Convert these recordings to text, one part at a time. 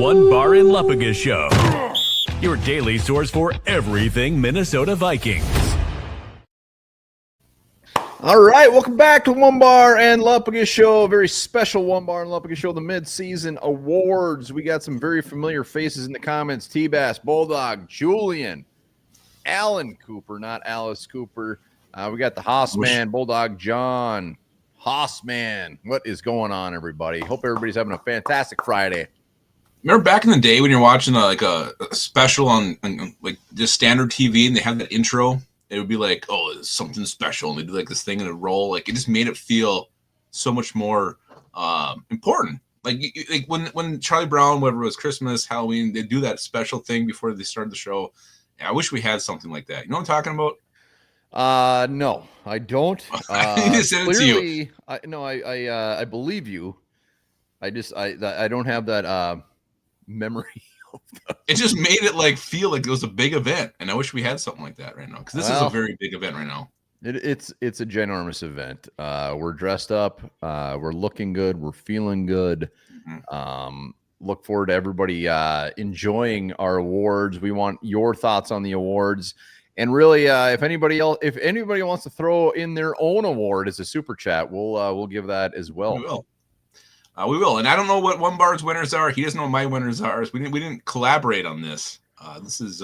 One Bar in Lupagus Show, your daily source for everything Minnesota Vikings. All right, welcome back to One Bar and Lupagus Show, a very special One Bar and Lupagus Show, the Midseason Awards. We got some very familiar faces in the comments: T-Bass, Bulldog, Julian, Alan Cooper, not Alice Cooper. We got the Hossman, Bulldog John, Hossman. What is going on, everybody? Hope everybody's having a fantastic Friday. Remember back in the day when you're watching a special on like just standard TV and they have that intro? It would be like, oh, it's something special, and they do like this thing in a roll. Like it just made it feel so much more important. Like when Charlie Brown, whatever it was, Christmas, Halloween, they do that special thing before they start the show. I wish we had something like that. You know what I'm talking about? No, I don't. I need to send it to you. I believe you. I don't have that memory. It just made it feel like it was a big event, and I wish we had something like that right now, because this is a very big event right now. It's a ginormous event. We're dressed up, we're looking good, we're feeling good. Mm-hmm. Look forward to everybody enjoying our awards. We want your thoughts on the awards, and really, if anybody wants to throw in their own award as a super chat, we'll give that as well. We will, and I don't know what One Bar's winners are. He doesn't know what my winners are. We didn't collaborate on this. This is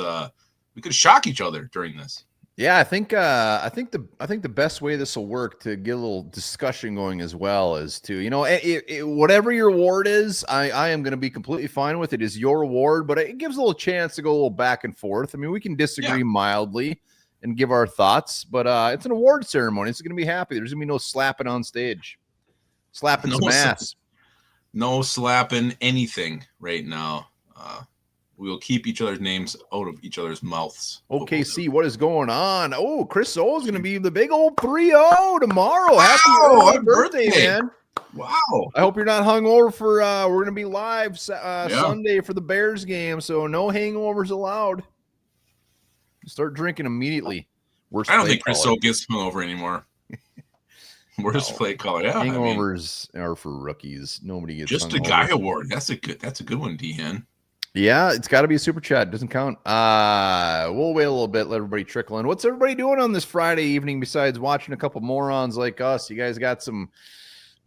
we could shock each other during this. Yeah, I think the best way this will work to get a little discussion going as well is to whatever your award is, I am going to be completely fine with it. Is your award, but it gives a little chance to go a little back and forth. I mean, we can disagree mildly and give our thoughts, but it's an award ceremony. It's going to be happy. There's going to be no slapping on stage, slapping some ass. No slapping anything right now. We will keep each other's names out of each other's mouths. OKC, what is going on? Oh, Chris O is going to be the big old 3-0 tomorrow. Happy birthday, man. Wow. I hope you're not hungover for we're going to be live Sunday for the Bears game, so no hangovers allowed. Start drinking immediately. I don't think Chris O gets hungover anymore. Worst play caller. Yeah, hangovers are for rookies. Nobody gets just a guy award. That's a good one, D-Hen. Yeah, it's got to be a super chat. It doesn't count. We'll wait a little bit, let everybody trickle in. What's everybody doing on this Friday evening besides watching a couple morons like us? You guys got some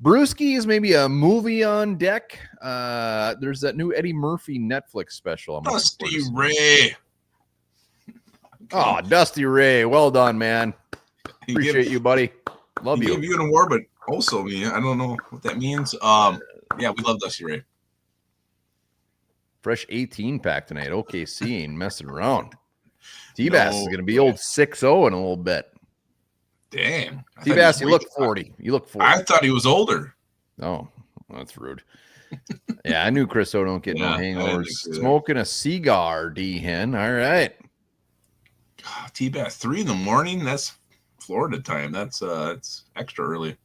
brewskis, maybe a movie on deck? There's that new Eddie Murphy Netflix special. Dusty Ray. Oh, Dusty Ray. Well done, man. Appreciate you, buddy. Love you. Gave you an award, but also me. I don't know what that means. Yeah, we love Dusty Ray. Fresh 18 pack tonight. OKC ain't messing around. T-Bass is going to be old 6-0 in a little bit. Damn. T-Bass, you look 40. You look 40. I thought he was older. Oh, well, that's rude. Yeah, I knew Chris O don't get no hangovers. Smoking a cigar, D-Hen. All right. T-Bass, 3 a.m. That's Florida time. That's it's extra early.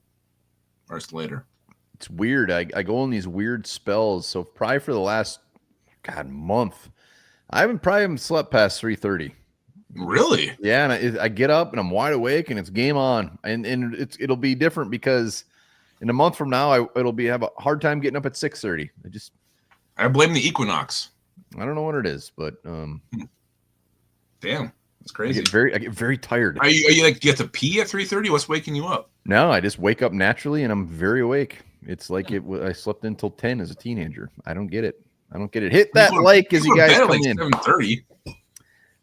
Or it's later. It's weird. I go on these weird spells. So probably for the last month, I haven't slept past 3:30. Really? Yeah, and I get up and I'm wide awake and it's game on. And it'll be different because in a month from now it'll have a hard time getting up at 6:30. I blame the equinox. I don't know what it is, but damn. It's crazy. I get very tired. Are you like, do you have to pee at 3:30? What's waking you up? No, I just wake up naturally and I'm very awake. It's like I slept until 10 as a teenager. I don't get it. Hit that like as you guys come in. 7:30.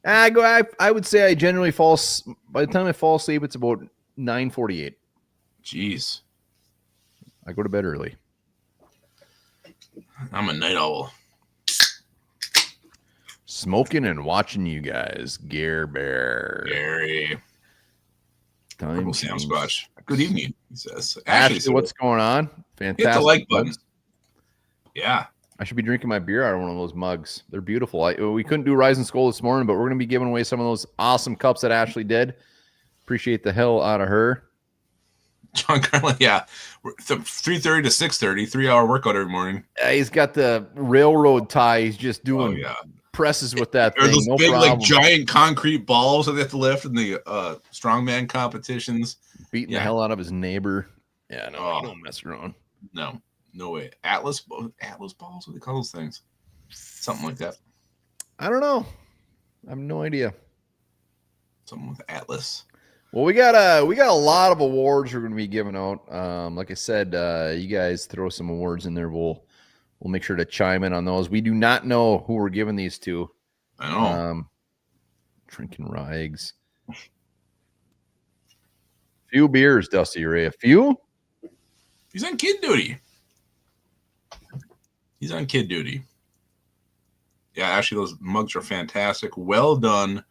I would say I generally fall. By the time I fall asleep, it's about 9:48. Jeez. I go to bed early. I'm a night owl. Smoking and watching you guys. Gary. Time Sam Scotch. Good evening, he says. Ashley, what's going on? Fantastic. Hit the like button. Yeah. I should be drinking my beer out of one of those mugs. They're beautiful. We couldn't do Rise and Skull this morning, but we're going to be giving away some of those awesome cups that Ashley did. Appreciate the hell out of her. John Carlin, yeah. 3:30 to 6:30, 3-hour workout every morning. He's got the railroad tie. He's just doing presses with that thing. Those no big, problem. giant concrete balls that they have to lift in the strongman competitions. Beating the hell out of his neighbor. Yeah, no, don't mess around. No way. Atlas balls? What do they call those things? Something like that. I don't know. I have no idea. Something with Atlas. Well, we got a lot of awards we're going to be giving out. Like I said, you guys throw some awards in there. We'll make sure to chime in on those. We do not know who we're giving these to. I know. Drinking Rags. Few beers, Dusty Ray. A few? He's on kid duty. Yeah, actually, those mugs are fantastic. Well done.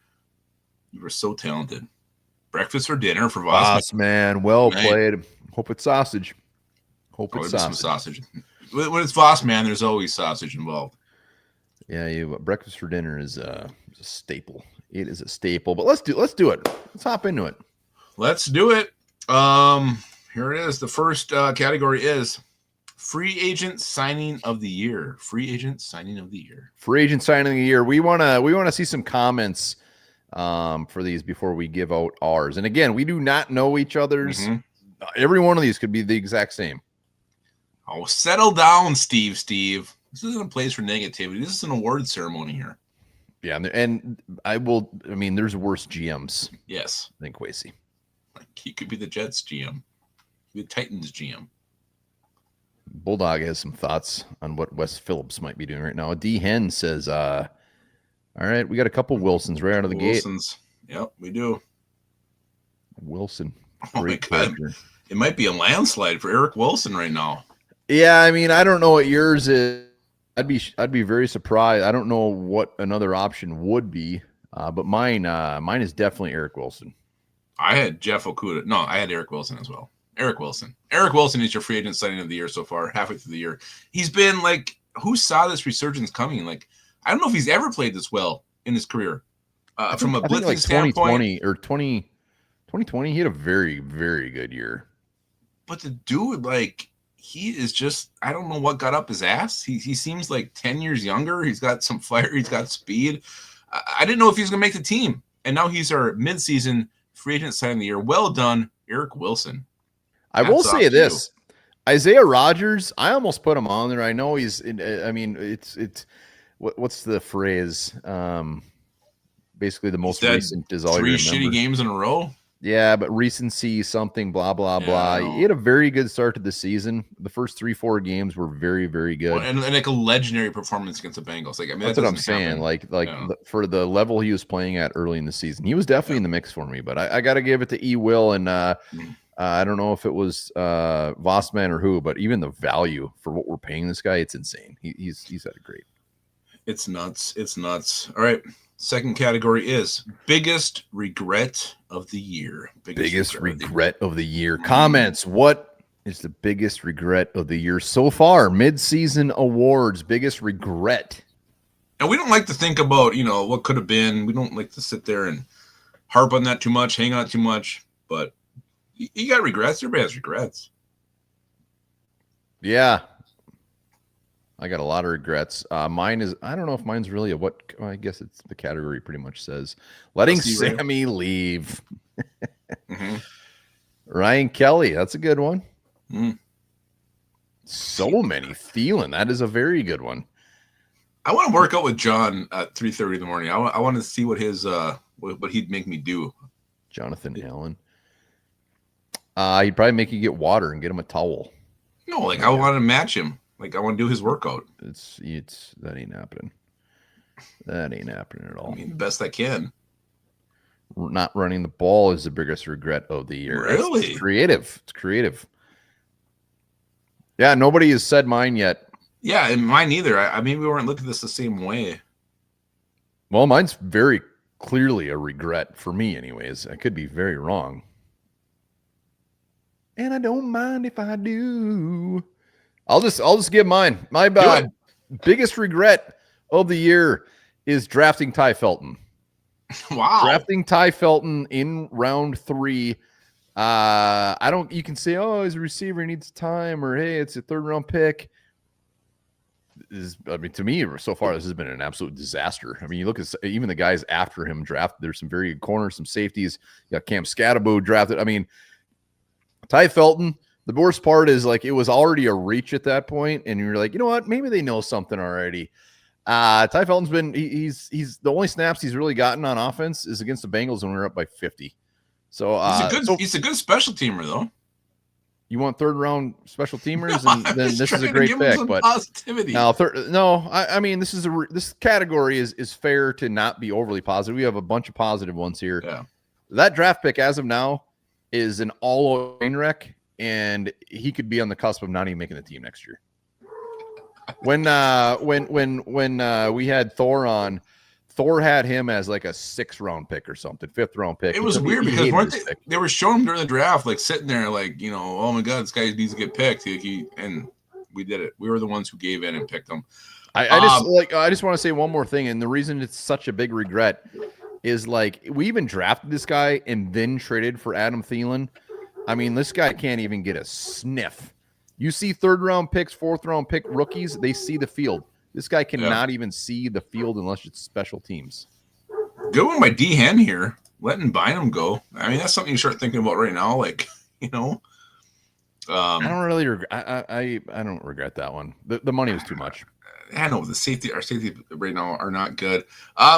You were so talented. Breakfast or dinner for Voss. Man. Well played. Hope it's sausage. It's some sausage. When it's Voss, man, there's always sausage involved. Yeah, breakfast for dinner is a staple. It is a staple. But let's do it. Let's hop into it. Let's do it. Here it is. The first category is free agent signing of the year. Free agent signing of the year. We wanna see some comments for these before we give out ours. And again, we do not know each other's. Mm-hmm. Every one of these could be the exact same. Oh, settle down, Steve. This isn't a place for negativity. This is an award ceremony here. Yeah, and there's worse GMs. Yes. Than Kwesi. Like he could be the Jets GM. The Titans GM. Bulldog has some thoughts on what Wes Phillips might be doing right now. D Hen says, all right, we got a couple Wilsons right out of the gate. Yep, we do. Wilson. Great character. It might be a landslide for Eric Wilson right now. Yeah, I mean, I don't know what yours is. I'd be very surprised. I don't know what another option would be, but mine is definitely Eric Wilson. I had Jeff Okuda. No, I had Eric Wilson as well. Eric Wilson is your free agent signing of the year so far, halfway through the year. He's been like, who saw this resurgence coming? Like, I don't know if he's ever played this well in his career. From a blitzing standpoint. 2020, he had a very, very good year. But the dude, like, he is just, I don't know what got up his ass. He seems like 10 years younger. He's got some fire. He's got speed. I didn't know if he was going to make the team. And now he's our midseason free agent signing of the year. Well done, Eric Wilson. I will say this. Isaiah Rodgers, I almost put him on there. I know he's, it's what's the phrase? Basically the most recent is all you remember. 3 shitty games in a row. Yeah, but recency, something, blah, blah, blah. He had a very good start to the season. The first 3-4 games were very, very good. Well, and like a legendary performance against the Bengals. Like, I mean, that's what I'm saying. For the level he was playing at early in the season, he was definitely in the mix for me. But I got to give it to E. Will, and I don't know if it was Vossman or who, but even the value for what we're paying this guy, it's insane. He's had a great. It's nuts. All right. Second category is biggest regret of the year. Biggest regret of the year. Comments. What is the biggest regret of the year so far? Midseason awards. Biggest regret. And we don't like to think about, what could have been. We don't like to sit there and harp on that too much, hang on too much. But you got regrets. Everybody has regrets. Yeah. I got a lot of regrets. Mine is, I don't know if mine's really I guess it's the category pretty much says letting Sammy leave. Mm-hmm. Ryan Kelly, that's a good one. Mm. So many. Thielen, that is a very good one. I want to work out with John at 3:30 in the morning. I want to see what his what he'd make me do. Jonathan Allen. He'd probably make you get water and get him a towel. No, I want to match him. Like, I want to do his workout. It's that ain't happening. That ain't happening at all. I mean, the best I can. Not running the ball is the biggest regret of the year. Really? It's creative. Yeah, nobody has said mine yet. Yeah, and mine either. I mean, we weren't looking at this the same way. Well, mine's very clearly a regret for me anyways. I could be very wrong. And I don't mind if I do. I'll just give mine. My biggest regret of the year is drafting Ty Felton. Wow. Drafting Ty Felton in round 3. You can say, oh, he's a receiver, he needs time, or hey, it's a 3rd round pick. To me, so far, this has been an absolute disaster. I mean, you look at even the guys after him drafted, there's some very good corners, some safeties. You got Cam Scatterbo drafted. I mean, Ty Felton, the worst part is it was already a reach at that point, and you're like, you know what? Maybe they know something already. Ty Felton's been he's the only snaps he's really gotten on offense is against the Bengals when we were up by 50. So he's a good special teamer though. You want third round special teamers, No, and then this is a great pick. But positivity. Now, I mean this category is fair to not be overly positive. We have a bunch of positive ones here. Yeah. That draft pick as of now is an all train wreck, and he could be on the cusp of not even making the team next year. When we had Thor on, Thor had him as like a 6th round pick or something, 5th round pick. It was weird because they were showing him during the draft, like sitting there, like, you know, oh my God, this guy needs to get picked. And we did it. We were the ones who gave in and picked him. I just want to say one more thing, and the reason it's such a big regret is like we even drafted this guy and then traded for Adam Thielen. I mean, this guy can't even get a sniff. You see 3rd round picks, 4th round pick rookies, they see the field. This guy cannot even see the field unless it's special teams. Good one by D. Hen here, letting Bynum go. I mean, that's something you start thinking about right now. Like, you know, I don't really regret. I don't regret that one. The money was too much. I know our safety right now are not good.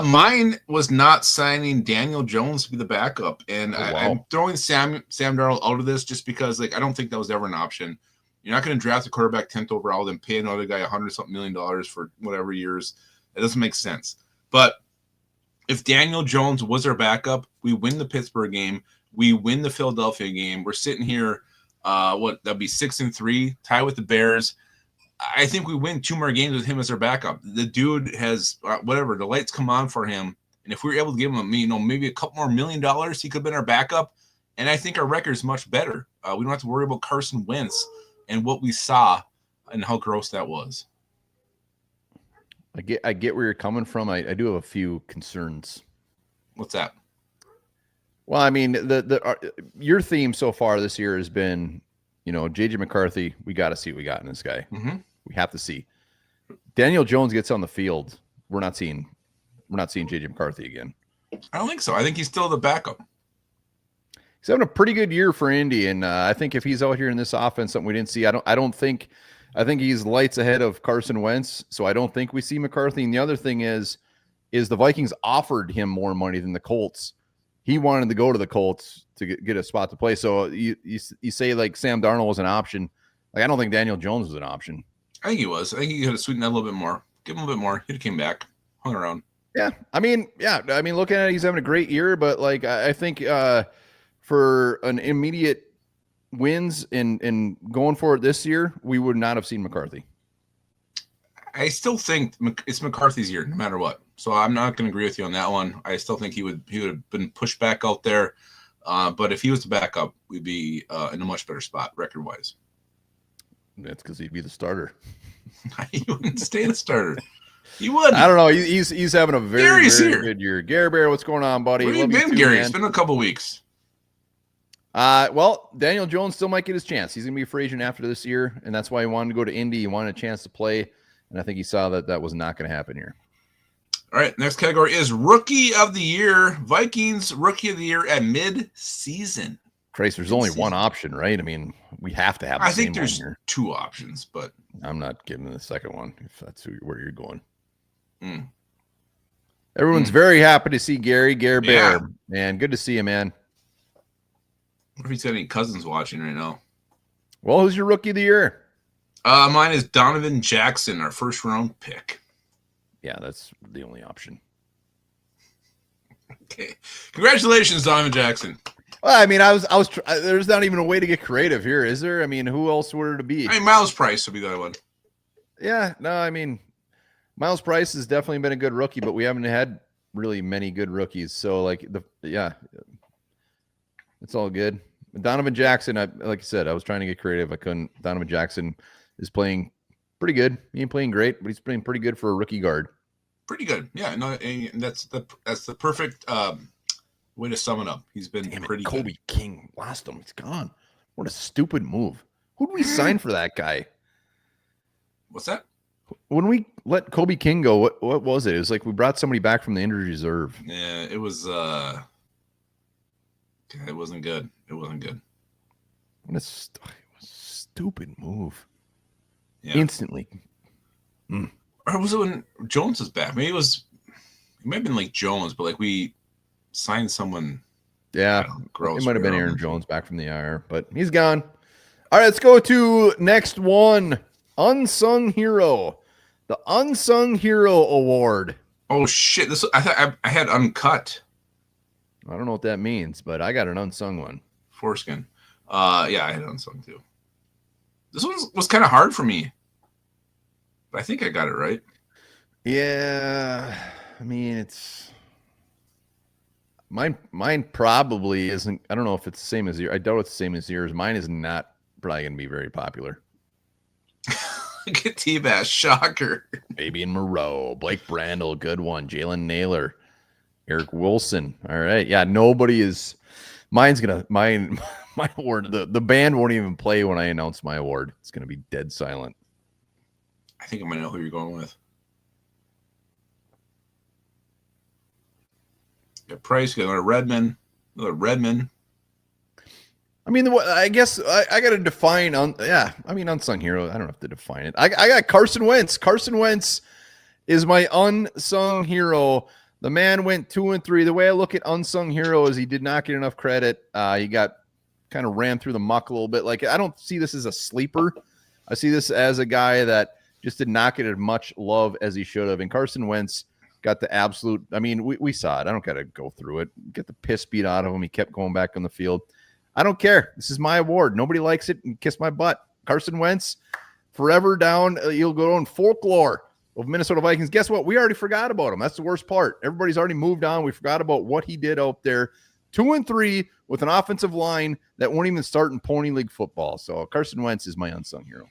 Mine was not signing Daniel Jones to be the backup, and I'm throwing Sam Darnold out of this just because, like, I don't think that was ever an option. You're not going to draft a quarterback 10th overall, then pay another guy $100-something million for whatever years. It doesn't make sense. But if Daniel Jones was our backup, we win the Pittsburgh game. We win the Philadelphia game. We're sitting here, that'd be 6-3, tie with the Bears. I think we win 2 more games with him as our backup. The dude has whatever, the lights come on for him. And if we were able to give him, maybe a couple more $1 million, he could have been our backup. And I think our record is much better. We don't have to worry about Carson Wentz and what we saw and how gross that was. I get where you're coming from. I do have a few concerns. What's that? Well, I mean, your theme so far this year has been, JJ McCarthy. We got to see what we got in this guy. Mm-hmm. We have to see. Daniel Jones gets on the field. We're not seeing JJ McCarthy again. I don't think so. I think he's still the backup. He's having a pretty good year for Indy, and I think if he's out here in this offense, something we didn't see, I think he's lights ahead of Carson Wentz, so I don't think we see McCarthy. And the other thing is the Vikings offered him more money than the Colts. He wanted to go to the Colts to get a spot to play. So you say like Sam Darnold was an option. Like I don't think Daniel Jones was an option. I think he was. I think he could have sweetened that a little bit more. Give him a bit more. He'd have came back, hung around. Yeah, I mean, looking at it, he's having a great year, but like I think for an immediate wins and going for it this year, we would not have seen McCarthy. I still think it's McCarthy's year, no matter what. So I'm not going to agree with you on that one. I still think he would have been pushed back out there. But if he was the backup, we'd be in a much better spot record-wise. That's because he'd be the starter. He wouldn't stay the starter. He would. I don't know. He's having a very good year. Gary Bear, what's going on, buddy? Where have you been, Gary? It's been a couple weeks. Well, Daniel Jones still might get his chance. He's going to be a free agent after this year, and that's why he wanted to go to Indy. He wanted a chance to play, and I think he saw that was not going to happen here. All right, next category is Rookie of the Year. Vikings Rookie of the Year at mid-season. Trace, there's only one option, right? I mean, we have to have the same one here. I think there's 2 options, but I'm not giving the second one if that's where you're going. Everyone's very happy to see Gary Bear, man. Good to see you, man. What if he's got any cousins watching right now? Well, who's your Rookie of the Year? Mine is Donovan Jackson, our first-round pick. Yeah, that's the only option. Okay, congratulations, Donovan Jackson. Well, I mean, there's not even a way to get creative here, is there? I mean, who else would it be? I mean, Miles Price would be the other one. Yeah, no, I mean, Miles Price has definitely been a good rookie, but we haven't had really many good rookies. So, it's all good. Donovan Jackson, like I said, I was trying to get creative. I couldn't. Donovan Jackson is playing pretty good. He ain't playing great, but he's playing pretty good for a rookie guard. Pretty good. Yeah, no, that's the perfect way to sum it up. He's been pretty good. Kobe King lost him. He's gone. What a stupid move. Who did we sign for that guy? What's that? When we let Kobe King go, what was it? It was like we brought somebody back from the injured reserve. Yeah, it was it wasn't good. It wasn't good. What a stupid move. Yeah. Instantly. Or was it when Jones was back? Maybe it might have been like Jones, but like we signed someone. Yeah, gross. It might have been Aaron Jones back from the IR, but he's gone. All right, let's go to next one. Unsung Hero. The Unsung Hero Award. Oh, shit. I thought I had uncut. I don't know what that means, but I got an unsung one. Foreskin. Yeah, I had unsung too. This one was kind of hard for me, but I think I got it right. Yeah, I mean, it's mine probably isn't. I don't know if it's the same as yours. I doubt it's the same as yours. Mine is not probably going to be very popular. Get T-Bass, shocker. Fabian Moreau, Blake Brandel, good one. Jalen Naylor, Eric Wilson. All right, yeah, nobody is. Mine my award. The band won't even play when I announce my award. It's going to be dead silent. I think I might know who you're going with. You got Price, you got Redmond. I mean, I guess I got to define unsung hero. I don't have to define it. I got Carson Wentz. Carson Wentz is my unsung hero. The man went 2-3. The way I look at unsung hero is he did not get enough credit. He got kind of ran through the muck a little bit. Like, I don't see this as a sleeper. I see this as a guy that just did not get as much love as he should have. And Carson Wentz got the absolute, I mean, we saw it. I don't got to go through it. Get the piss beat out of him. He kept going back on the field. I don't care. This is my award. Nobody likes it. Kiss my butt. Carson Wentz, forever down. You'll go on folklore of Minnesota Vikings. Guess what? We already forgot about him. That's the worst part. Everybody's already moved on. We forgot about what he did out there. 2-3 with an offensive line that won't even start in Pony League football. So Carson Wentz is my unsung hero.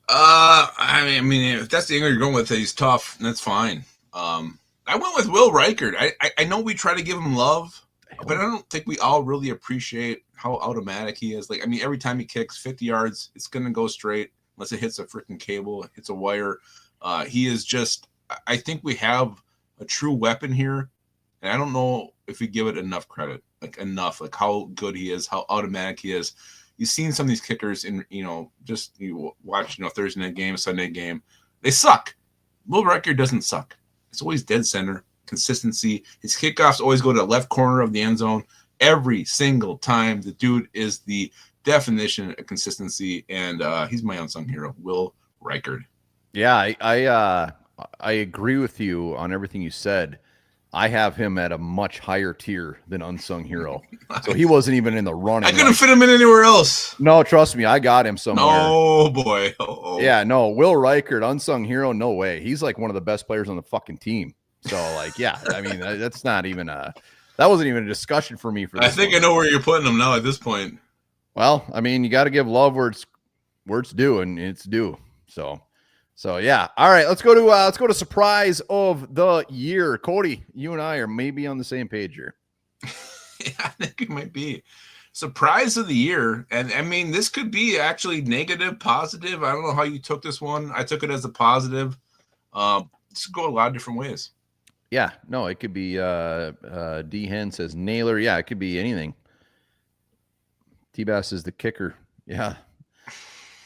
I mean, if that's the angle you're going with, he's tough. That's fine. I went with Will Reichert. I know we try to give him love, but I don't think we all really appreciate how automatic he is. Like, I mean, every time he kicks 50 yards, it's going to go straight unless it hits a freaking cable, hits a wire. He is just, I think we have a true weapon here. And I don't know if we give it enough credit, like how good he is, how automatic he is. You've seen some of these kickers in, just you watch, Thursday night game, Sunday game. They suck. Will Reichert doesn't suck. It's always dead center, consistency. His kickoffs always go to the left corner of the end zone every single time. The dude is the definition of consistency, and he's my unsung hero, Will Reichert. Yeah, I agree with you on everything you said. I have him at a much higher tier than unsung hero. So he wasn't even in the running. I couldn't fit him in anywhere else. No, trust me, I got him somewhere. Oh boy. Uh-oh. Yeah, no, Will Reichert, unsung hero, no way. He's like one of the best players on the fucking team. So like, yeah, I mean, that's not even that wasn't even a discussion for me. I think I know where you're putting him now at this point. Well, I mean, you got to give love where it's due, and it's due. So yeah. All right, let's go to surprise of the year. Cody, you and I are maybe on the same page here. Yeah, I think it might be surprise of the year. And I mean, this could be actually negative, positive. I don't know how you took this one. I took it as a positive. This could go a lot of different ways. Yeah, no, it could be D Hen says Naylor. Yeah, it could be anything. T-Bass is the kicker. Yeah.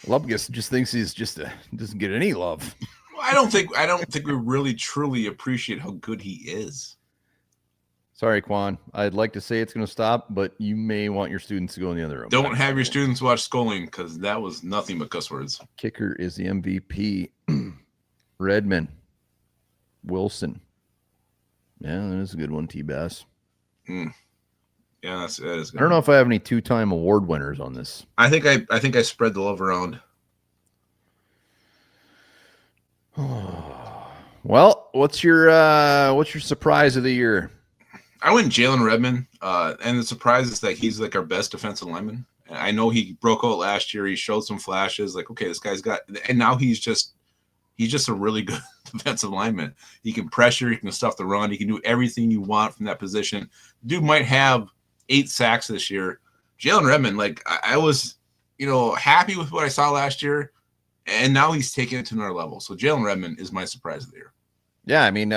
Lubgus just thinks he's doesn't get any love. I don't think we really truly appreciate how good he is. Sorry, Quan. I'd like to say it's going to stop, but you may want your students to go in the other room. Don't have your students watch Schooling, because that was nothing but cuss words. Kicker is the MVP. Redmond. Wilson. Yeah, that is a good one, T-Bass. Yeah, that is good. I don't know if I have any two-time award winners on this. I think I spread the love around. Well, what's your surprise of the year? I went Jalen Redmond, and the surprise is that he's like our best defensive lineman. I know he broke out last year. He showed some flashes, like, okay, this guy's got, and now he's just a really good defensive lineman. He can pressure, he can stuff the run, he can do everything you want from that position. Dude might have 8 sacks this year. Jalen Redmond, like, I was, happy with what I saw last year, and now he's taking it to another level. So Jalen Redmond is my surprise of the year. Yeah, I mean,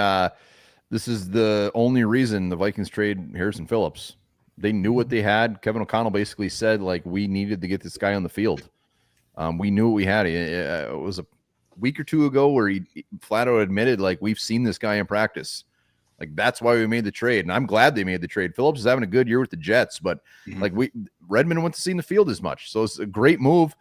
this is the only reason the Vikings trade Harrison Phillips. They knew what they had. Kevin O'Connell basically said, like, we needed to get this guy on the field. We knew what we had. It was week or two ago where he flat out admitted, like, we've seen this guy in practice. Like, that's why we made the trade. And I'm glad they made the trade. Phillips is having a good year with the Jets, but like Redmond went to see in the field as much. So it's a great move.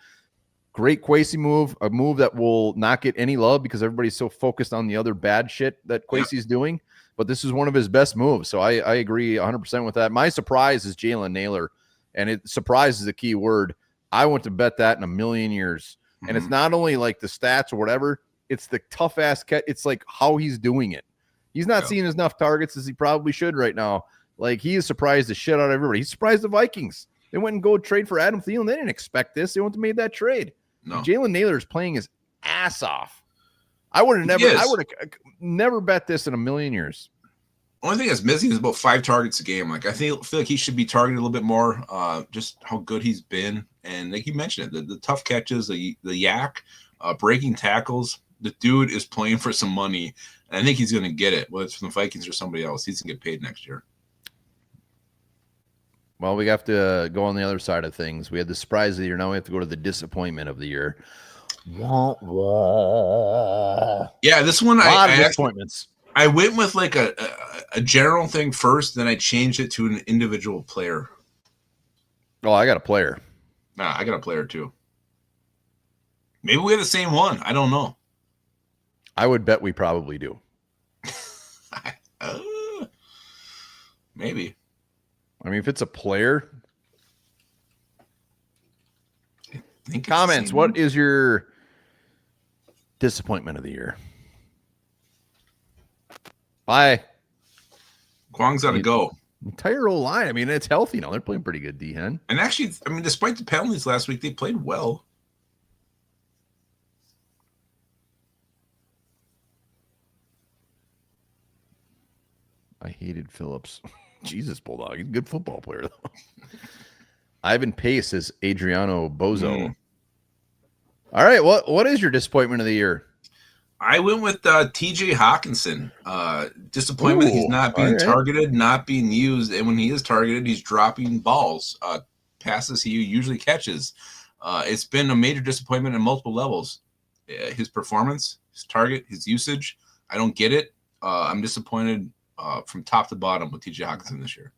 Great Kwesi move, a move that will not get any love because everybody's so focused on the other bad shit that Kwesi's doing. But this is one of his best moves. So I agree 100% with that. My surprise is Jalen Naylor, and surprise is the key word. I wouldn't have bet that in a million years. And it's not only like the stats or whatever, it's the tough ass catch. It's like how he's doing it. He's not seeing as enough targets as he probably should right now. Like, he is surprised the shit out of everybody. He's surprised the Vikings. They went and go trade for Adam Thielen. They didn't expect this. They wouldn't have made that trade. No. Jalen Naylor is playing his ass off. I would have never bet this in a million years. Only thing that's missing is about 5 targets a game. Like, I feel like he should be targeted a little bit more. Just how good he's been, and like you mentioned it, the tough catches, the yak, breaking tackles. The dude is playing for some money, and I think he's going to get it. Whether it's from the Vikings or somebody else, he's going to get paid next year. Well, we have to go on the other side of things. We had the surprise of the year. Now we have to go to the disappointment of the year. Yeah, this one, disappointments. I went with like a general thing first, then I changed it to an individual player. Oh, I got a player. Nah, I got a player too. Maybe we have the same one. I don't know. I would bet we probably do. Maybe. I mean, if it's a player. Comments. What is your disappointment of the year? Bye. Kwong's got to go. Entire O-line. I mean, it's healthy now. They're playing pretty good, D-Hen. And actually, I mean, despite the penalties last week, they played well. I hated Phillips. Jesus, Bulldog. He's a good football player, though. Ivan Pace is Adriano Bozo. All right. What is your disappointment of the year? I went with TJ Hawkinson. Disappointment. He's not being targeted, not being used. And when he is targeted, he's dropping balls, passes he usually catches. It's been a major disappointment on multiple levels. His performance, his target, his usage. I don't get it. I'm disappointed from top to bottom with TJ Hawkinson this year.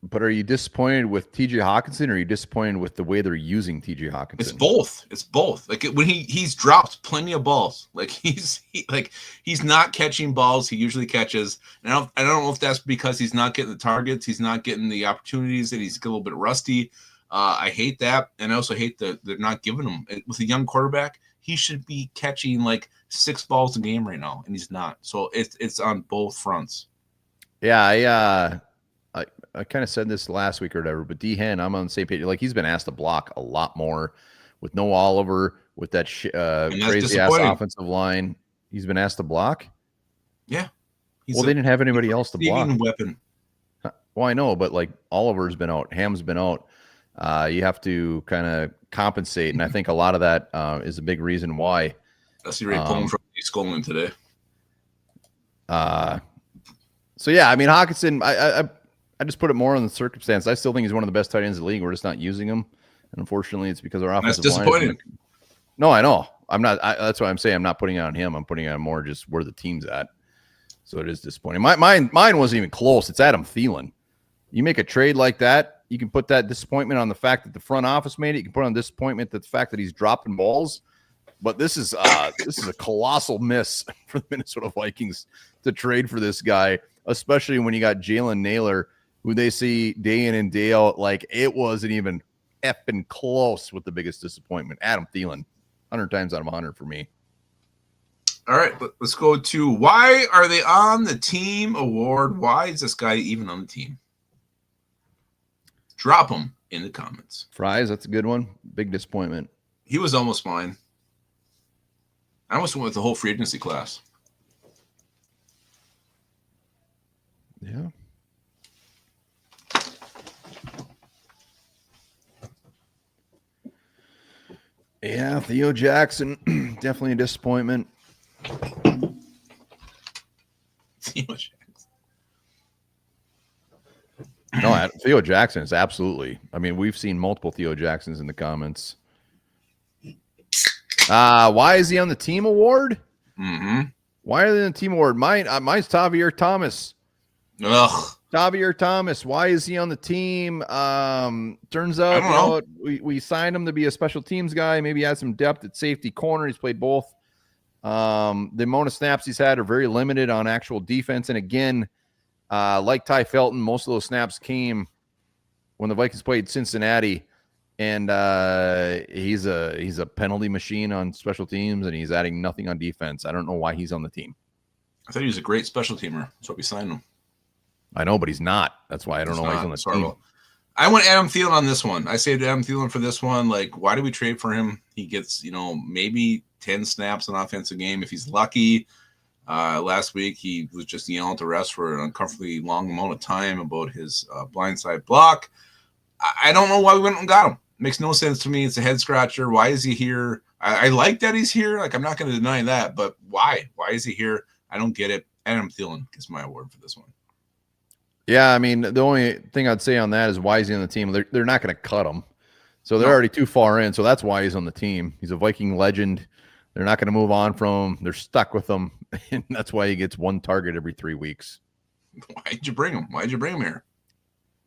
But are you disappointed with TJ Hawkinson, or are you disappointed with the way they're using TJ Hawkinson? It's both. It's both. Like when he's dropped plenty of balls. Like he's not catching balls he usually catches. And I don't know if that's because he's not getting the targets, he's not getting the opportunities, that he's a little bit rusty. I hate that, and I also hate that they're not giving him with a young quarterback. He should be catching like 6 balls a game right now, and he's not. So it's on both fronts. Yeah, I kind of said this last week or whatever, but D-Hen, I'm on the same page. Like, he's been asked to block a lot more with no Oliver, with that crazy-ass offensive line. He's been asked to block? Yeah. They didn't have anybody else to block. Weapon. Well, I know, but, like, Oliver's been out. Ham's been out. You have to kind of compensate, and I think a lot of that is a big reason why. That's the pulling from Skolin today. So, yeah, I mean, Hawkinson, I just put it more on the circumstance. I still think he's one of the best tight ends in the league. We're just not using him. And unfortunately, it's because our offensive line. That's disappointing. No, I know. I'm not. That's why I'm saying I'm not putting it on him. I'm putting it on more just where the team's at. So it is disappointing. Mine wasn't even close. It's Adam Thielen. You make a trade like that, you can put that disappointment on the fact that the front office made it. You can put on disappointment that the fact that he's dropping balls. But this is a colossal miss for the Minnesota Vikings to trade for this guy, especially when you got Jalen Naylor, who they see day in and day out. Like, it wasn't even effing close with the biggest disappointment. Adam Thielen, 100 times out of 100 for me. All right, let's go to why are they on the team award? Why is this guy even on the team? Drop him in the comments. Fries, that's a good one. Big disappointment. He was almost mine. I almost went with the whole free agency class. Yeah. Yeah, Theo Jackson, definitely a disappointment. Theo Jackson. No, Theo Jackson is absolutely. I mean, we've seen multiple Theo Jacksons in the comments. Why is he on the team award? Mm-hmm. Why are they on the team award? Mine's Tavier Thomas. Ugh. Tavier Thomas. Why is he on the team? Turns out, I don't know. we signed him to be a special teams guy. Maybe he has some depth at safety corner. He's played both. The amount of snaps he's had are very limited on actual defense. And again, like Ty Felton, most of those snaps came when the Vikings played Cincinnati. And he's a penalty machine on special teams, and he's adding nothing on defense. I don't know why he's on the team. I thought he was a great special teamer. That's why we signed him. I know, but he's not. That's why I don't know why he's on the team. I went Adam Thielen on this one. I saved Adam Thielen for this one. Like, why did we trade for him? He gets, maybe 10 snaps an offensive game if he's lucky. Last week, he was just yelling at the refs for an uncomfortably long amount of time about his blindside block. I don't know why we went and got him. Makes no sense to me. It's a head scratcher. Why is he here? I like that he's here. Like, I'm not going to deny that, but why? Why is he here? I don't get it. Adam Thielen gets my award for this one. Yeah, I mean, the only thing I'd say on that is why is he on the team? They're not going to cut him. So they're already too far in. So that's why he's on the team. He's a Viking legend. They're not going to move on from him. They're stuck with him. And that's why he gets one target every 3 weeks. Why'd you bring him? Why'd you bring him here?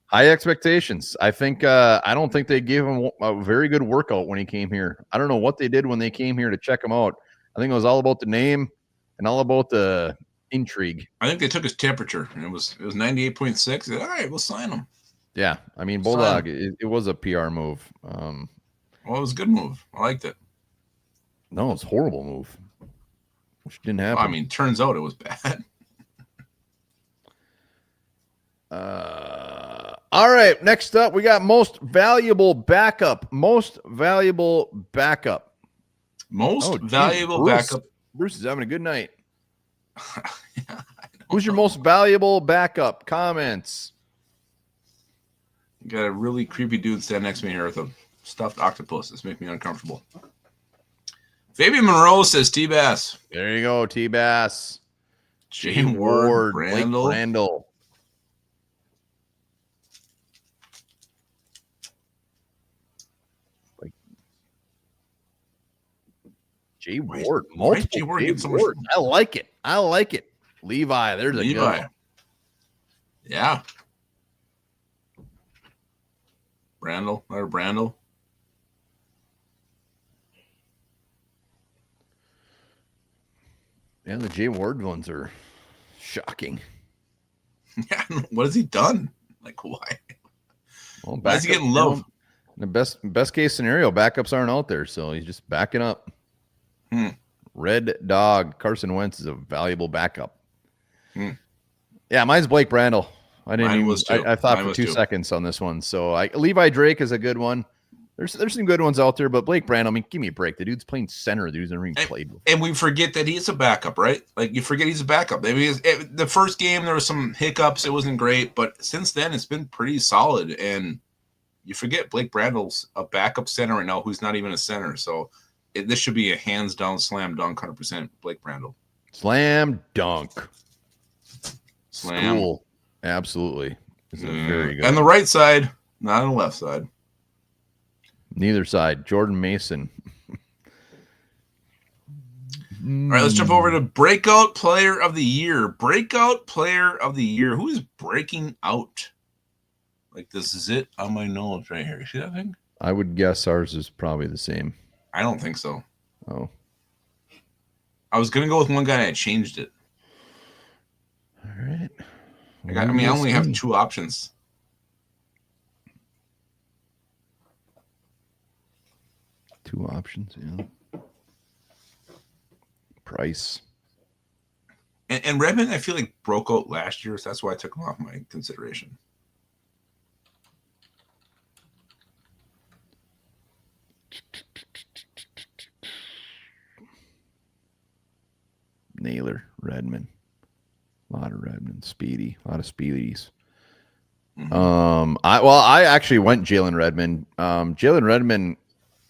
High expectations. I don't think they gave him a very good workout when he came here. I don't know what they did when they came here to check him out. I think it was all about the name and all about the intrigue. I think they took his temperature, and it was 98.6. All right, we'll sign him. Yeah, I mean, Bulldog, it was a PR move. Well, it was a good move. I liked it. No, it's a horrible move. Which didn't happen. Well, I mean, turns out it was bad. All right, next up, we got most valuable backup. Most valuable backup. Backup. Bruce is having a good night. Yeah, Who's your most valuable backup? Comments. You got a really creepy dude stand next to me here with a stuffed octopus. This makes me uncomfortable. Fabian Monroe says T-Bass. There you go, T-Bass. Jay Ward, Blake Brandel. Jay Ward. Why is Jay Ward getting so much? I like it. Levi. There's a good one. Yeah. Brandel. Yeah, the Jay Ward ones are shocking. Yeah, what has he done? Like, why? Well, why is he getting low? The best case scenario, backups aren't out there, so he's just backing up. Red Dog. Carson Wentz is a valuable backup. Yeah, mine's Blake Brandel. I thought for 2 seconds on this one. So Levi Drake is a good one. There's some good ones out there, but Blake Brandel, I mean, give me a break. The dude's playing center. The dude's never even played before. And we forget that he's a backup, right? Like, you forget he's a backup. Maybe the first game there was some hiccups. It wasn't great, but since then it's been pretty solid. And you forget Blake Brandel's a backup center right now who's not even a center. So this should be a hands down slam dunk 100% Blake Brandel. Slam dunk. Slam. Cool. Absolutely. This is very good. And the right side, not on the left side. Neither side. Jordan Mason. All right, let's jump over to Breakout Player of the Year. Breakout Player of the Year. Who is breaking out? Like, this is it on my nose right here. You see that thing? I would guess ours is probably the same. I don't think so. Oh. I was going to go with one guy and I changed it. All right. I only have 2 options. Two options, yeah. Price. And Redmond, I feel like broke out last year, so that's why I took him off my consideration. Naylor, Redmond. A lot of Redmond. Speedy. A lot of Speedies. I actually went Jalen Redmond. Jalen Redmond,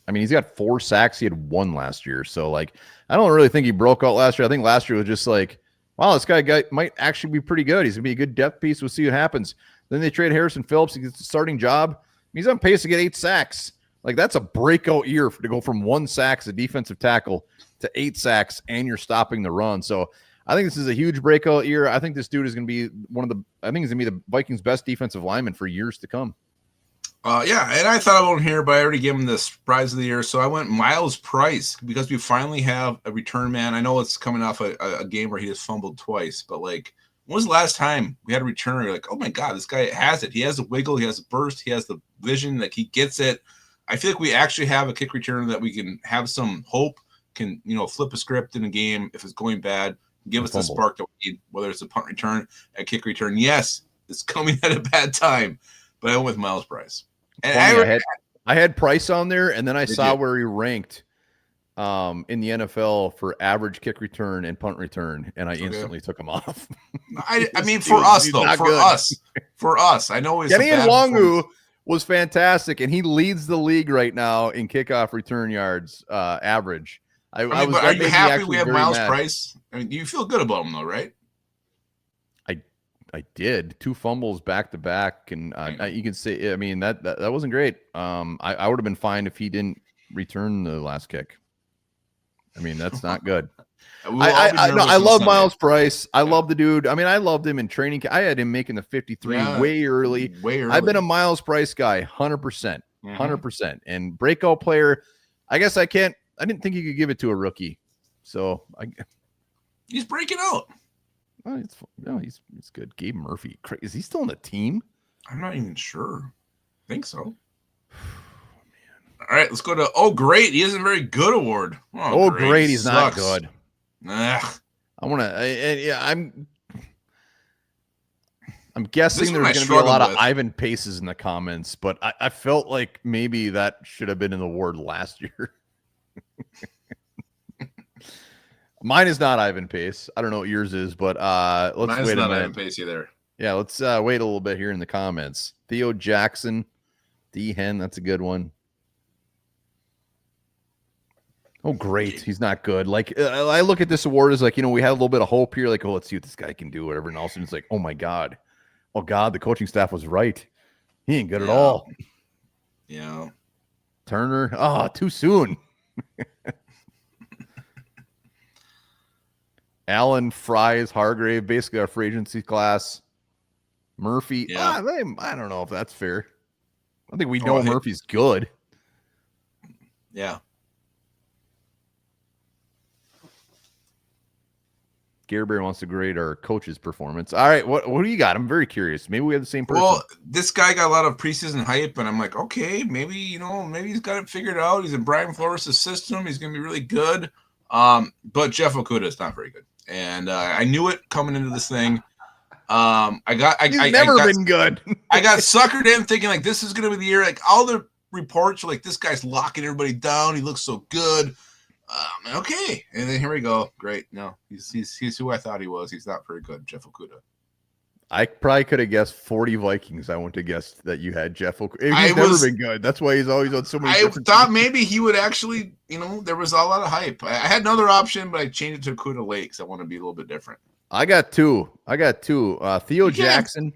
I mean, he's got 4 sacks. He had 1 last year. So, like, I don't really think he broke out last year. I think last year was just like, wow, this guy might actually be pretty good. He's going to be a good depth piece. We'll see what happens. Then they trade Harrison Phillips. He gets the starting job. He's on pace to get 8 sacks. Like that's a breakout year to go from 1 sack as a defensive tackle to 8 sacks, and you're stopping the run. So I think this is a huge breakout year. I think this dude is going to be I think he's going to be the Vikings' best defensive lineman for years to come. Yeah, and I thought I wouldn't hear, but I already gave him the surprise of the year. So I went Miles Price because we finally have a return man. I know it's coming off a game where he just fumbled twice, but like, when was the last time we had a returner? You're like, oh my God, this guy has it. He has a wiggle. He has a burst. He has the vision. Like he gets it. I feel like we actually have a kick returner that we can have some hope, can, flip a script in a game if it's going bad, give us the spark that we need, whether it's a punt return, a kick return. Yes, it's coming at a bad time, but I went with Miles Price. And I had Price on there, and then I saw where he ranked in the NFL for average kick return and punt return, and I instantly took him off. I mean, for us, though, for us, I know he's Kenny Nwangu was fantastic, and he leads the league right now in kickoff return yards average. Are you happy we have Miles Price? I mean, you feel good about him, though, right? I did 2 fumbles back to back, and you can say, I mean, that wasn't great. I would have been fine if he didn't return the last kick. I mean, that's not good. I love Miles Price. I love the dude. I mean, I loved him in training. I had him making the 53 way early. I've been a Miles Price guy, 100%, 100%. And breakout player, I guess I didn't think you could give it to a rookie. So he's breaking out. He's good. Gabe Murphy. Is he still on the team? I'm not even sure. I think so. All right, let's go to great. He isn't very good award. Great. He's not good. Ugh. I'm guessing there's going to be a lot of Ivan Paces in the comments, but I felt like maybe that should have been in the award last year. Mine is not Ivan Pace. I don't know what yours is, but let's wait a minute. Ivan Pace either. Yeah, let's wait a little bit here in the comments. Theo Jackson, D-Hen, that's a good one. Oh, great. He's not good. Like, I look at this award as like, we had a little bit of hope here. Like, let's see what this guy can do, whatever. And all of a sudden it's like, oh, my God. Oh, God, the coaching staff was right. He ain't good at all. Yeah. Turner. Too soon. Allen, Fries, Hargrave, basically our free agency class. Murphy. Yeah. I don't know if that's fair. I think we know Murphy's good. Yeah. Gary Bear wants to grade our coach's performance. All right, what do you got? I'm very curious. Maybe we have the same person. Well, this guy got a lot of preseason hype, and I'm like, okay, maybe maybe he's got it figured out. He's in Brian Flores' system. He's going to be really good. But Jeff Okudah is not very good, and I knew it coming into this thing. He's never been good. I got suckered in thinking like this is going to be the year. Like all the reports are like this guy's locking everybody down. He looks so good. Okay, and then here we go. Great. No, he's who I thought he was. He's not very good, Jeff Okudah. I probably could have guessed 40 Vikings. I wouldn't have guessed that you had Jeff Okudah. He's never been good. That's why he's always on so many. I thought maybe he would actually. There was a lot of hype. I had another option, but I changed it to Okudah late because I want to be a little bit different. I got two. Theo Jackson.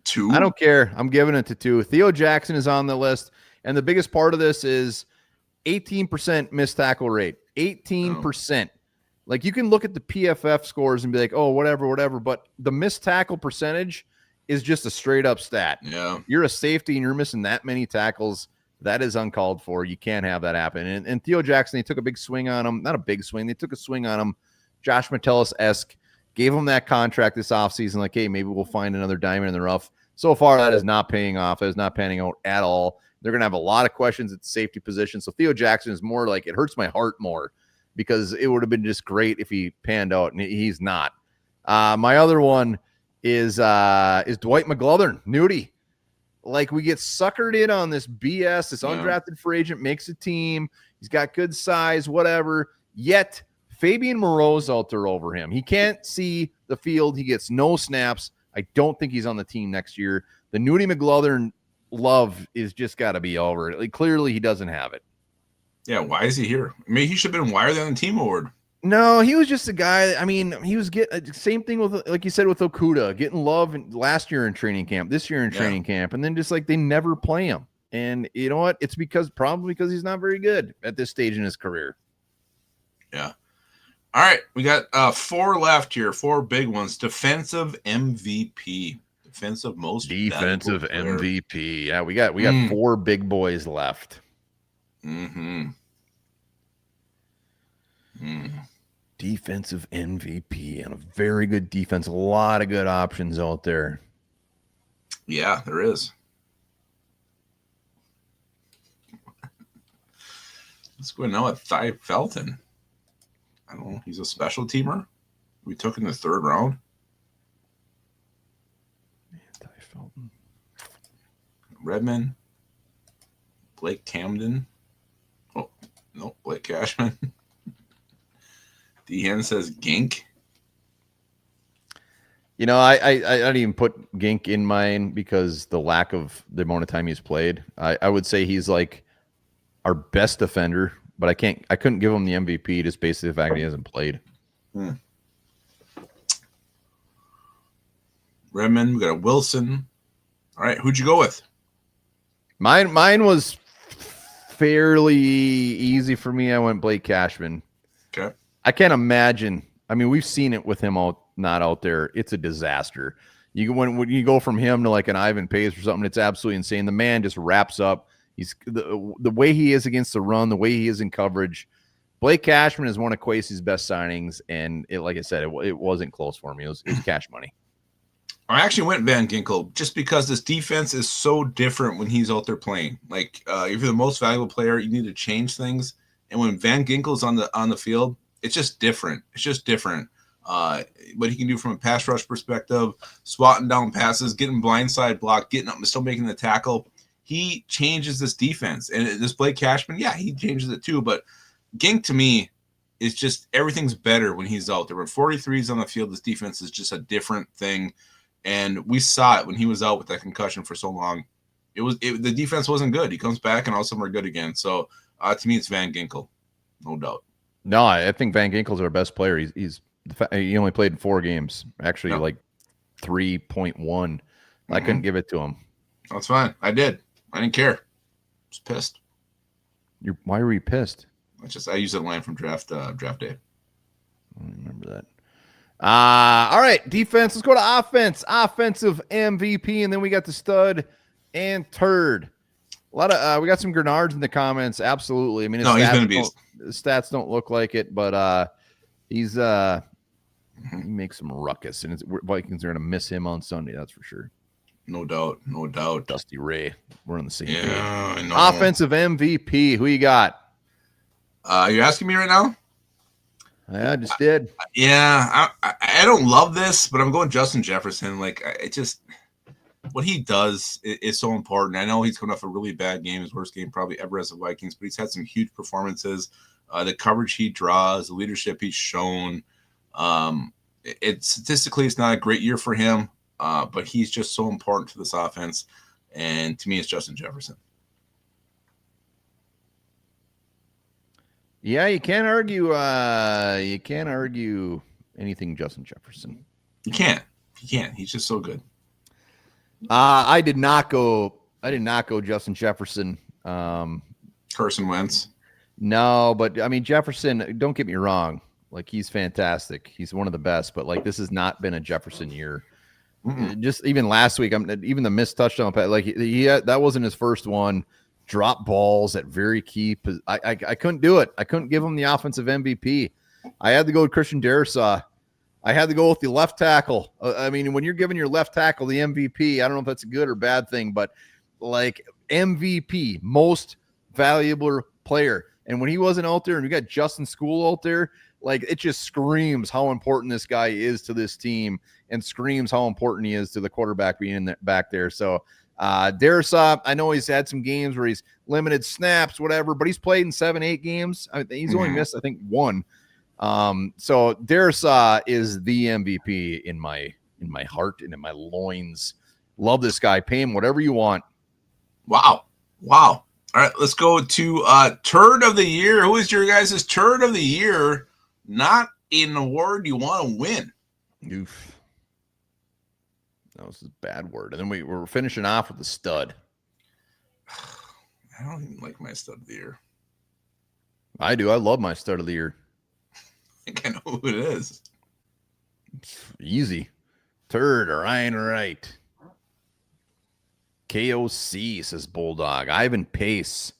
2. I don't care. I'm giving it to 2. Theo Jackson is on the list, and the biggest part of this is 18% missed tackle rate. 18%. Like you can look at the PFF scores and be like, oh, whatever. But the missed tackle percentage is just a straight up stat. Yeah. You're a safety and you're missing that many tackles. That is uncalled for. You can't have that happen. And Theo Jackson, they took a big swing on him. Not a big swing. They took a swing on him. Josh Metellus-esque. Gave him that contract this offseason. Like, hey, maybe we'll find another diamond in the rough. So far, that is not paying off. That is not panning out at all. They're going to have a lot of questions at the safety position. So Theo Jackson is more like, it hurts my heart more because it would have been just great if he panned out, and he's not. My other one is Dwight McGlothern, Nudie. Like, we get suckered in on this BS. This undrafted free agent makes a team. He's got good size, whatever. Yet Fabian Moreau's out there over him. He can't see the field. He gets no snaps. I don't think he's on the team next year. The Nudie McGlothern love is just got to be over. Like, clearly he doesn't have it. Yeah, why is he here? I mean, he should have been wired on the team award. No, he was just a guy. I mean, he was getting same thing with, like you said, with Okudah, getting love last year in training camp, this year in training camp, and then just like they never play him. And you know what? It's probably because he's not very good at this stage in his career. Yeah. All right. We got 4 left here. 4 big ones. Defensive MVP. Defensive MVP. Yeah, we got 4 big boys left. Mm-hmm. Defensive MVP and a very good defense. A lot of good options out there. Yeah, there is. Let's go now at Ty Felton. I don't know. He's a special teamer. We took in the 3rd round. Ty Felton. Redmond. Blake Camden. Oh, no, Blake Cashman. DN says Gink. You know, I didn't even put Gink in mine because the lack of the amount of time he's played. I would say he's like our best defender, but I couldn't give him the MVP just based on the fact that he hasn't played. Redmond, we got a Wilson. All right, who'd you go with? Mine was fairly easy for me. I went Blake Cashman. Okay. I can't imagine. I mean, we've seen it with him not out there. It's a disaster. When you go from him to like an Ivan Pace or something, it's absolutely insane. The man just wraps up. He's the way he is against the run, the way he is in coverage. Blake Cashman is one of Kwesi's best signings, and like I said, it wasn't close for me. It was cash money. I actually went Van Ginkel just because this defense is so different when he's out there playing. Like, if you're the most valuable player, you need to change things. And when Van Ginkel's on the field, it's just different. It's just different. What he can do from a pass rush perspective, swatting down passes, getting blindside blocked, getting up and still making the tackle. He changes this defense. And this Blake Cashman, yeah, he changes it too. But Gink, to me, is just everything's better when he's out there. When 43's on the field, this defense is just a different thing. And we saw it when he was out with that concussion for so long. The defense wasn't good. He comes back and all of a sudden we're good again. So to me, it's Van Ginkel, no doubt. No, I think Van Ginkel's our best player. He only played in 4 games, actually, like 3.1. I couldn't give it to him. That's fine. I did. I didn't care. I was pissed. Why were you pissed? I used that line from draft day. I don't remember that. All right, defense. Let's go to offense. Offensive MVP, and then we got the stud and turd. A lot of we got some Grenards in the comments. Absolutely. I mean, he's been a beast. His stats don't look like it, but he makes some ruckus, and Vikings are going to miss him on Sunday. That's for sure. No doubt. No doubt. Dusty Ray. We're on the same page. I know. Offensive MVP. Who you got? You asking me right now? I just did. Yeah, I don't love this, but I'm going Justin Jefferson. Like, what he does is so important. I know he's coming off a really bad game, his worst game probably ever as the Vikings, but he's had some huge performances. The coverage he draws, the leadership he's shown. Statistically, it's not a great year for him, but he's just so important to this offense. And to me, it's Justin Jefferson. Yeah, you can't argue. You can't argue anything Justin Jefferson. You can't. He's just so good. I did not go Justin Jefferson. Carson Wentz. No, but I mean Jefferson. Don't get me wrong. Like, he's fantastic. He's one of the best. But like, this has not been a Jefferson year. Just even last week, even the missed touchdown pass. Like that wasn't his first one. Drop balls at very key. I couldn't do it. I couldn't give him the offensive MVP. I had to go with Christian Darrisaw. I had to go with the left tackle. I mean, when you're giving your left tackle the MVP, I don't know if that's a good or bad thing, but like MVP, most valuable player. And when he wasn't out there and we got Justin School out there, like, it just screams how important this guy is to this team and screams how important he is to the quarterback being back there. So Darrisaw, I know he's had some games where he's limited snaps, whatever, but he's played in 7-8 games. He's only missed, I think, 1. So Darrisaw is the MVP in my heart and in my loins. Love this guy. Pay him whatever you want. Wow. All right, let's go to turd of the year. Who is your guys' turd of the year? Not an award you want to win. Oof. That was a bad word. And then we're finishing off with the stud. I don't even like my stud of the year. I do. I love my stud of the year. I think I know who it is. Easy. Turd, Ryan Wright. KOC, says Bulldog. Ivan Pace.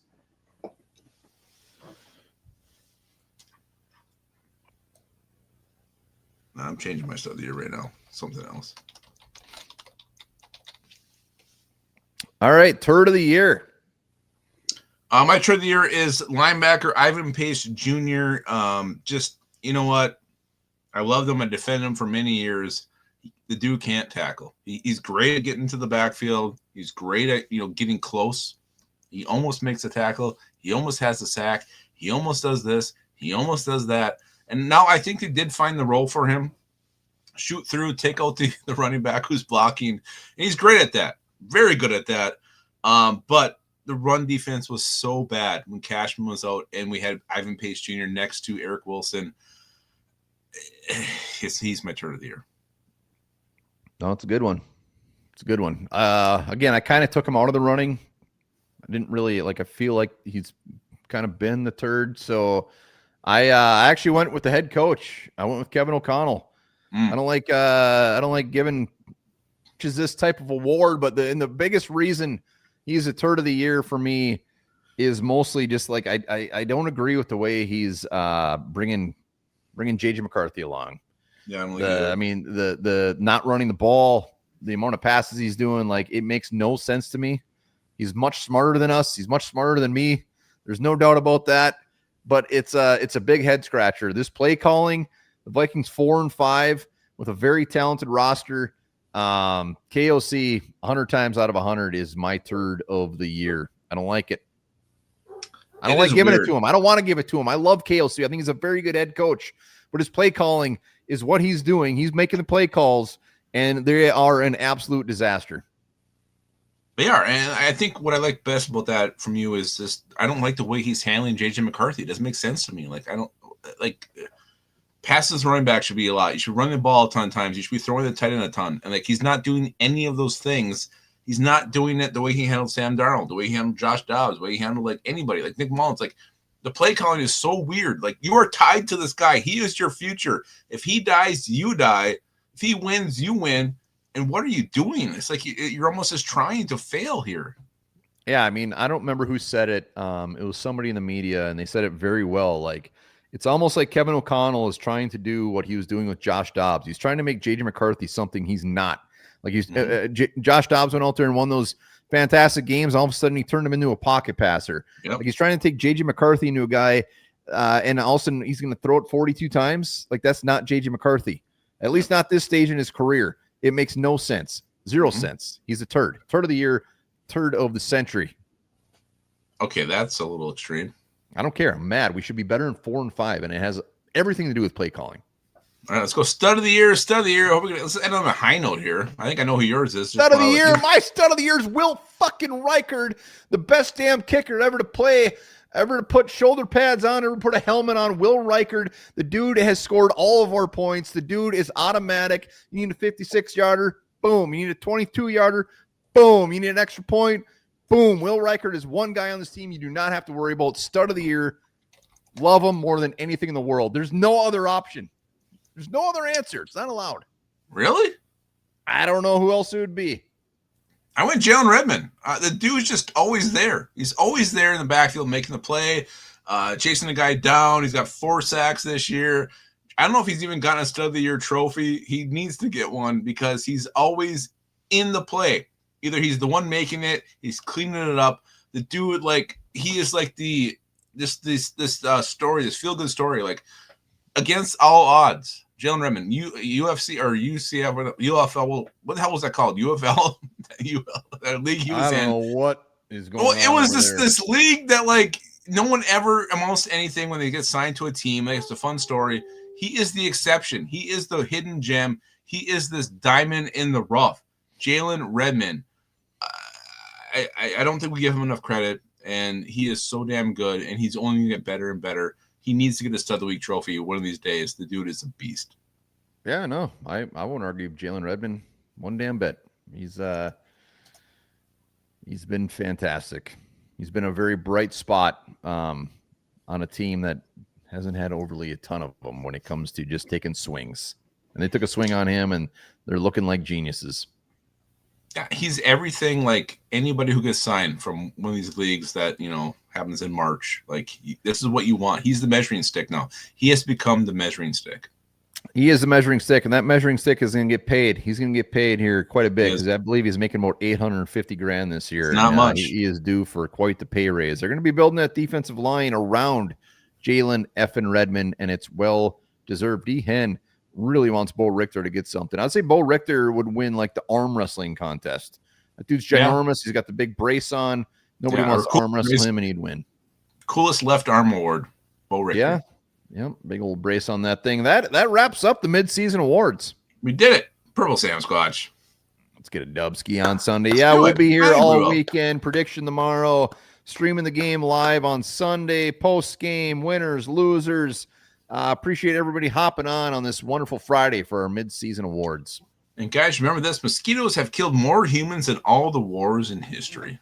No, I'm changing my stud of the year right now. Something else. All right, turd of the year. My turd of the year is linebacker Ivan Pace Jr. Just, you know what? I loved him. I defended him for many years. The dude can't tackle. He's great at getting to the backfield. He's great at, getting close. He almost makes a tackle. He almost has a sack. He almost does this. He almost does that. And now I think they did find the role for him. Shoot through, take out the running back who's blocking. And he's great at that. Very good at that. But the run defense was so bad when Cashman was out and we had Ivan Pace Jr. next to Eric Wilson. He's my turd of the year. No, it's a good one. It's a good one. Again, I kind of took him out of the running. I didn't really I feel like he's kind of been the turd. So I actually went with the head coach. I went with Kevin O'Connell. I don't like giving just this type of award, but the biggest reason he's a turd of the year for me is mostly just I don't agree with the way he's bringing JJ McCarthy along. Yeah, the not running the ball, the amount of passes he's doing, it makes no sense to me. He's much smarter than us. He's much smarter than me. There's no doubt about that. But it's a big head scratcher. This play calling, the Vikings 4-5 with a very talented roster. KOC 100 times out of 100 is my turd of the year. I don't like it. I don't like giving it to him. I don't want to give it to him. I love KOC. I think he's a very good head coach, but his play calling is what he's doing. He's making the play calls, and they are an absolute disaster. They are, and I think what I like best about that from you is just I don't like the way he's handling JJ McCarthy. It doesn't make sense to me. Passes running back should be a lot. You should run the ball a ton of times. You should be throwing the tight end a ton. And he's not doing any of those things. He's not doing it the way he handled Sam Darnold, the way he handled Josh Dobbs, the way he handled anybody, Nick Mullins. The play calling is so weird. You are tied to this guy. He is your future. If he dies, you die. If he wins, you win. And what are you doing? It's you're almost just trying to fail here. Yeah, I don't remember who said it. It was somebody in the media, and they said it very well. It's almost like Kevin O'Connell is trying to do what he was doing with Josh Dobbs. He's trying to make JJ McCarthy something he's not. Josh Dobbs went out there and won those fantastic games. All of a sudden, he turned him into a pocket passer. Yep. He's trying to take JJ McCarthy into a guy, and all of a sudden, he's going to throw it 42 times. That's not JJ McCarthy. At least not this stage in his career. It makes no sense. Zero sense. He's a turd. Turd of the year. Turd of the century. Okay, that's a little extreme. I don't care. I'm mad. We should be better than 4-5, and it has everything to do with play calling. All right, let's go. Stud of the year. Stud of the year. Let's end on a high note here. I think I know who yours is. Stud of the year. My stud of the year is Will fucking Reichard, the best damn kicker ever to play, ever to put shoulder pads on, ever put a helmet on. Will Reichard. The dude has scored all of our points. The dude is automatic. You need a 56-yarder. Boom. You need a 22-yarder. Boom. You need an extra point. Boom. Will Reichard is one guy on this team you do not have to worry about. Stud of the year. Love him more than anything in the world. There's no other option. There's no other answer. It's not allowed. Really? I don't know who else it would be. I went Jalen Redmond. The dude's just always there. He's always there in the backfield making the play, chasing the guy down. He's got 4 sacks this year. I don't know if he's even gotten a Stud of the Year trophy. He needs to get one because he's always in the play. Either he's the one making it, he's cleaning it up. The dude, he is this story, this feel-good story, against all odds. Jalen Redmond, UFC or UCF, UFL. What the hell was that called? UFL, that league he was in. I don't know what is going on. It was this league that no one ever amounts to anything when they get signed to a team. It's a fun story. He is the exception. He is the hidden gem. He is this diamond in the rough. Jalen Redmond. I don't think we give him enough credit, and he is so damn good, and he's only going to get better and better. He needs to get a Stud of the Week trophy one of these days. The dude is a beast. Yeah, no, I won't argue Jalen Redmond one damn bit. He's been fantastic. He's been a very bright spot on a team that hasn't had overly a ton of them when it comes to just taking swings. And they took a swing on him, and they're looking like geniuses. Yeah, he's everything like anybody who gets signed from one of these leagues that, happens in March. Like, this is what you want. He's the measuring stick now. He has become the measuring stick. He is the measuring stick, and that measuring stick is going to get paid. He's going to get paid here quite a bit because I believe he's making about $850,000 this year. It's not much. He is due for quite the pay raise. They're going to be building that defensive line around Jalen effing Redmond, and it's well deserved. D-Hen really wants Bo Richter to get something. I'd say Bo Richter would win like the arm wrestling contest. That dude's ginormous. He's got the big brace on. Nobody wants to arm wrestle him, and he'd win. Coolest left arm award, Bo Richter. Yeah. Yep, big old brace on that thing. That wraps up the midseason awards. We did it. Purple Sam Squatch. Let's get a dub ski on Sunday. We'll be here all weekend. Prediction tomorrow. Streaming the game live on Sunday. Post game, winners, losers. Appreciate everybody hopping on this wonderful Friday for our midseason awards. And guys, remember this: mosquitoes have killed more humans than all the wars in history.